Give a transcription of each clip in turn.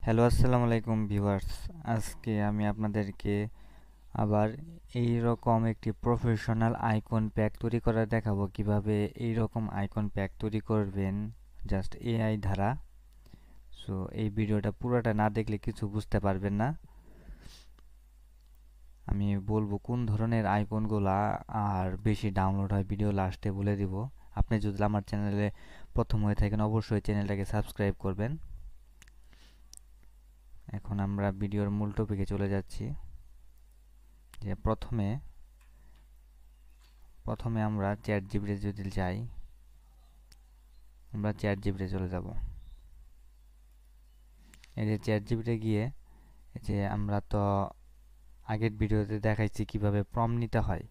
Hello, আসসালামু আলাইকুম viewers. আজকে আমি আপনাদেরকে আবার এই রকম একটি প্রফেশনাল আইকন প্যাক তৈরি করা দেখাবো, কিভাবে এই রকম আইকন প্যাক তৈরি করবেন জাস্ট এআই দ্বারা। সো এই ভিডিওটা পুরোটা না দেখলে কিছু বুঝতে পারবেন না। আমি বলবো কোন ধরনের আইকনগুলা আর বেশি ডাউনলোড হয়, ভিডিও লাস্টে বলে দিব। আপনি যদি আমার চ্যানেলে প্রথম হয়ে থাকেন অবশ্যই চ্যানেলটাকে সাবস্ক্রাইব করবেন। এখন আমরা ভিডিওর মূল টপিকে চলে যাচ্ছি। যে প্রথমে আমরা চ্যাট জিপিটি যদি যাই, আমরা চ্যাট জিপিটি চলে যাব। এই যে চ্যাট জিপিটি গিয়ে এই যে আমরা তো আগের ভিডিওতে দেখাইছি কিভাবে প্রম্পট নিতে হয়।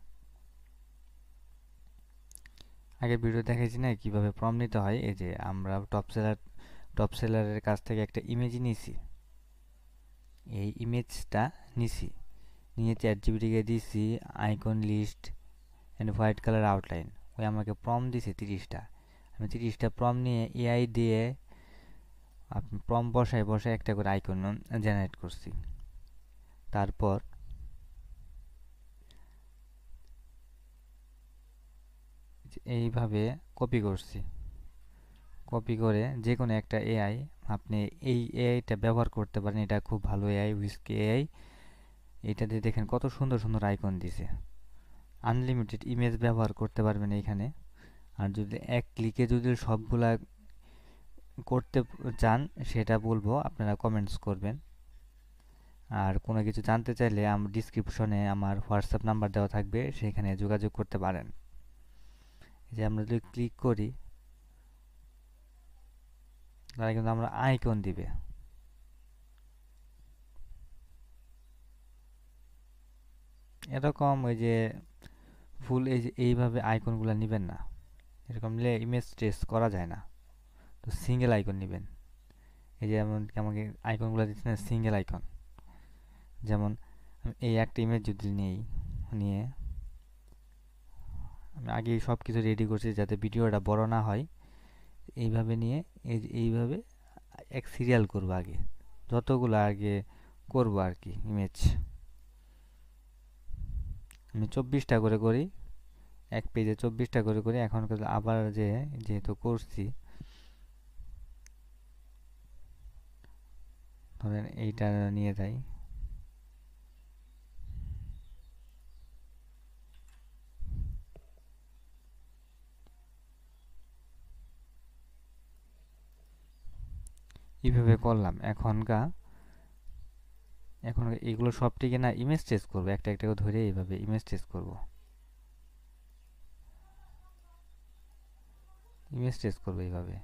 আগের ভিডিও দেখাইছি না কিভাবে প্রম্পট নিতে হয়। এই যে আমরা টপ সেলারের কাছ থেকে একটা ইমেজ নিয়েছি, এই ইমেজটা নিছি, নিয়ে চ্যাট জিপিটিকে দিছি icon list and white colour outline. ওই আমাকে প্রম্পট দিছে 30টা। আমি 30টা প্রম্পট নিয়ে এআই দিয়ে আপনি প্রম্পট বসায় একটা করে আইকন জেনারেট করছি। তারপর এইভাবে কপি করছি। কপি করে যে কোনো একটা এআই আপনি এই এআইটা ব্যবহার করতে পারেন। এটা খুব ভালো এআই, হুইস্কি এআই। এটা দিয়ে দেখেন কত সুন্দর সুন্দর আইকন দিছে। আনলিমিটেড ইমেজ ব্যবহার করতে পারবেন এইখানে। আর যদি এক ক্লিকে যদি সবগুলা করতে চান সেটা বলবো, আপনারা কমেন্টস করবেন। আর কোনো কিছু জানতে চাইলে আমার ডিসক্রিপশনে আমার হোয়াটসঅ্যাপ নাম্বার দেওয়া থাকবে, সেখানে যোগাযোগ করতে পারেন। এই যে আমরা যদি ক্লিক করি তাহলে কিন্তু আমরা আইকন দিবে। এরকম ওই যে ফুল এই যে এইভাবে আইকনগুলো নেবেন না, এরকম নিলে ইমেজ ট্রেস করা যায় না। তো সিঙ্গেল আইকন নেবেন। এই যে যেমন আমাকে আইকনগুলো দিচ্ছে না, সিঙ্গেল আইকন। যেমন এই একটা ইমেজ যদি নিয়ে আমি আগে সব কিছু রেডি করছি যাতে ভিডিওটা বড় না হয়। এইভাবে নিয়ে এইভাবে এক সিরিয়াল করব আগে, যতগুলো আগে করব আর কি ইমেজ। আমি 24টা করে করি, এক পেজে 24টা করে করি। এখন আবার যেহেতু করছি, ধরেন এইটা নিয়ে যাই। এইভাবে করলাম। এখন এগুলো সবটিকে না ইমেজ ট্রেস করবো, একটা একটা করে ধরে এইভাবে ইমেজ ট্রেস করব। ইমেজ ট্রেস করবো এইভাবে,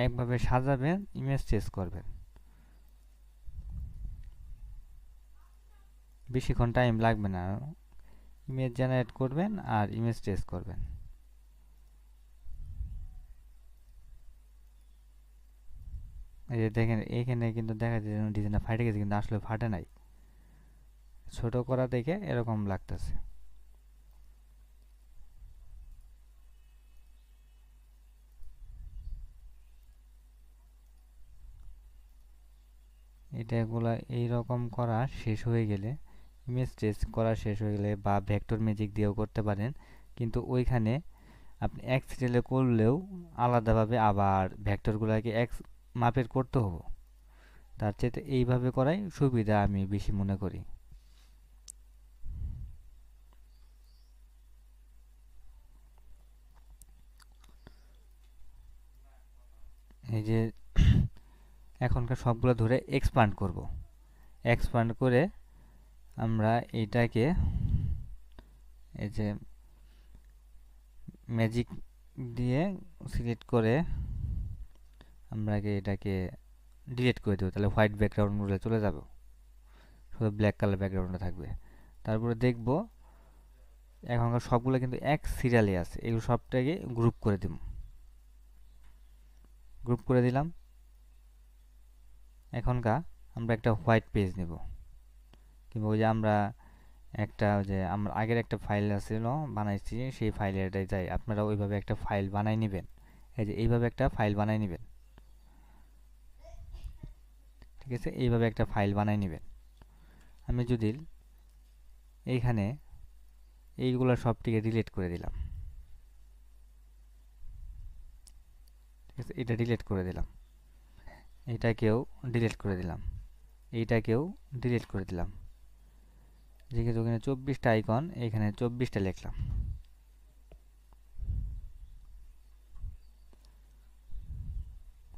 একভাবে সাজাবেন, ইমেজ ট্রেস করবেন। বেশিক্ষণ টাইম লাগবে না, ইমেজ জেনারেট করবেন আর ইমেজ ট্রেস করবেন। এই যে দেখেন এইখানে কিন্তু দেখা যায় ডিজাইনটা ফাটে গেছে, কিন্তু আসলে ফাটে নাই, ছোট করা দেখে এরকম লাগতেছে। এটাগুলা এইরকম করা শেষ হয়ে গেলে, ইমেজ ট্রেস করা শেষ হয়ে গেলে বা ভেক্টর ম্যাজিক দিয়েও করতে পারেন, কিন্তু ওইখানে আপনি এক্স রেলে করলেও আলাদাভাবে আবার ভেক্টরগুলোকে এক্স মাপের করতে হবে। তার চেয়ে এইভাবে করাই সুবিধা আমি বেশি মনে করি। এই যে এখনকার সবগুলো ধরে এক্সপান্ড করব। এক্সপান্ড করে আমরা এইটাকে এই যে ম্যাজিক দিয়ে সিলেক্ট করে আমরা এটাকে ডিলিট করে দেবো। তাহলে হোয়াইট ব্যাকগ্রাউন্ডগুলো চলে যাবে, শুধু ব্ল্যাক কালার ব্যাকগ্রাউন্ডে থাকবে। তারপরে দেখব এখনকার সবগুলো কিন্তু এক সিরিয়ালে আছে, এগুলো সবটাকে গ্রুপ করে দিব। গ্রুপ করে দিলাম। এখনকার আমরা একটা হোয়াইট পেজ নেব, কিংবা ওই যে আমরা আমরা আগের একটা ফাইল ছিল বানাইছি, সেই ফাইলেরটাই যাই। আপনারা ওইভাবে একটা ফাইল বানাই নেবেন, এই যে এইভাবে একটা ফাইল বানাই নেবেন। ঠিক আছে, এইভাবে একটা ফাইল বানাই নেবেন। আমি যদি এইখানে এইগুলো সবটিকে ডিলিট করে দিলাম, ঠিক আছে, এটা ডিলিট করে দিলাম, এটাকেও ডিলিট করে দিলাম, এইটাকেও ডিলিট করে দিলাম। যেহেতু এখানে 24টা আইকন, এখানে 24টা লিখলাম।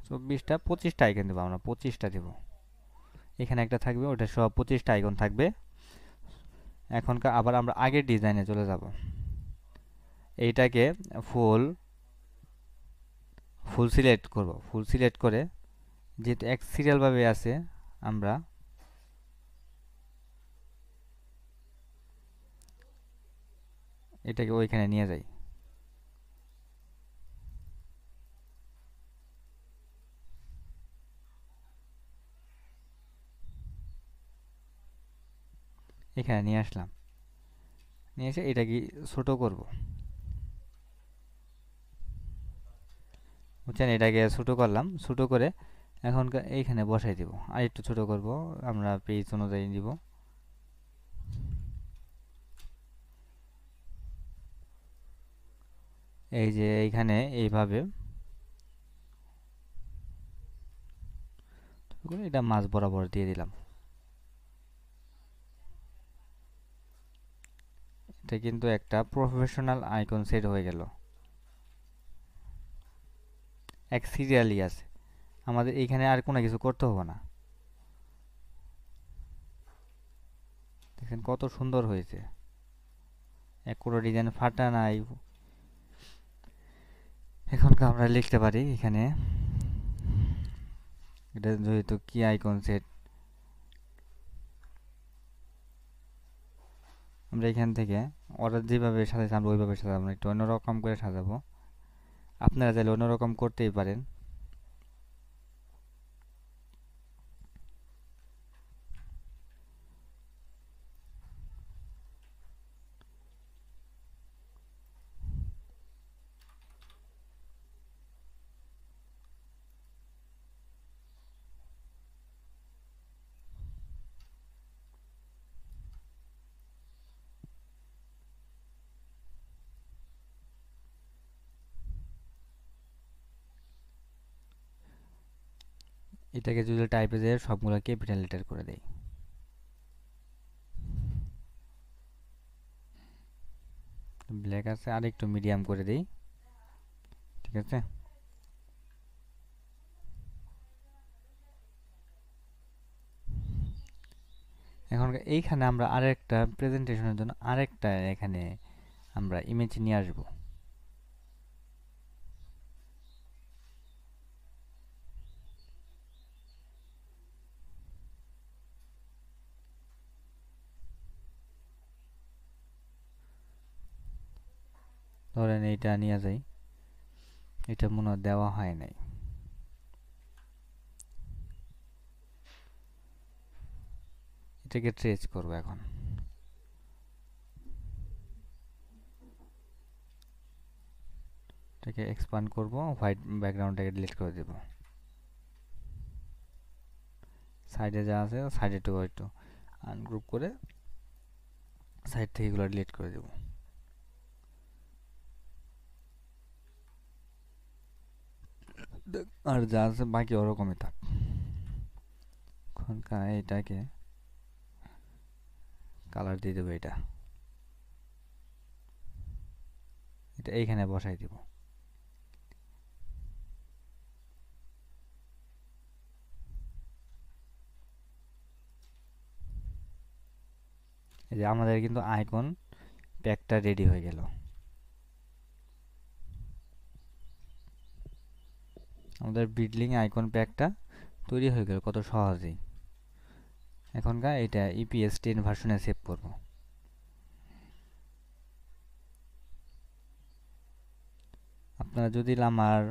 24টা 25টা আইকন দেবো, আমরা 25টা দেব। এখানে একটা থাকবে, ওটা সব 25টা আইকন থাকবে। এখনকার আবার আমরা আগের ডিজাইনে চলে যাব। এইটাকে ফুল ফুল সিলেক্ট করব। ফুল সিলেক্ট করে যেহেতু এক সিরিয়ালভাবে আছে, আমরা এটাকে ওইখানে নিয়ে যাই। এখানে নিয়ে আসলাম, নিয়ে এসে এটাকে ছোট করব। বুঝছেন, এটাকে ছোট করলাম, ছোট করে এখন এইখানে বসাই দিব। আর একটু ছোট করব, আমরা পেজ অনুযায়ী দিব। এই যে এইখানে এইভাবে এটা মাঝ বরাবর দিয়ে দিলাম। এটা কিন্তু একটা প্রফেশনাল আইকন সেট হয়ে গেল। এক সিরিয়ালই আছে, আমাদের এইখানে আর কোনো কিছু করতে হবে না। দেখেন কত সুন্দর হয়েছে, এক কোনো ডিজাইন ফাটা নাই। এখন আমরা লিখতে পারি এখানে, এটা যেহেতু কি আইকন সেট, আমরা এখান থেকে ওরা যেভাবে সাজাইছে আমরা ওইভাবে সাজাবো না, একটু অন্যরকম করে সাজাবো। আপনারা চাইলে অন্যরকম করতেই পারেন। এটাকে যদি টাইপে দিয়ে সবগুলো ক্যাপিটাল লেটার করে দেই। ব্ল্যাক আছে, আর একটু মিডিয়াম করে দেই। ঠিক আছে, এখন এইখানে আমরা আরেকটা প্রেজেন্টেশনের জন্য আরেকটা এখানে আমরা ইমেজ নিয়ে আসব। ধরেন এইটা নিয়ে যাই, এটা মনে হয় দেওয়া হয় নাই। এটাকে ট্রেস করব, এখন এটাকে এক্সপান্ড করব, হোয়াইট ব্যাকগ্রাউন্ডটাকে ডিলিট করে দেব। সাইডে যা আছে সাইডে একটু আনগ্রুপ করে সাইড থেকে এগুলো ডিলিট করে দেব। আর যা আছে বাকি ওরকমই থাক। এখন এটাকে কালার দিয়ে দেবো, এটা এইখানে বসাই দিব। এই যে আমাদের কিন্তু আইকন প্যাকটা রেডি হয়ে গেল। আমাদের বিডলিং আইকন প্যাকটা তৈরি হয়ে গেল কত সহজেই। এখনকার এটা ইপিএস 10 ভার্সনে সেভ করব। আপনারা যদি আমার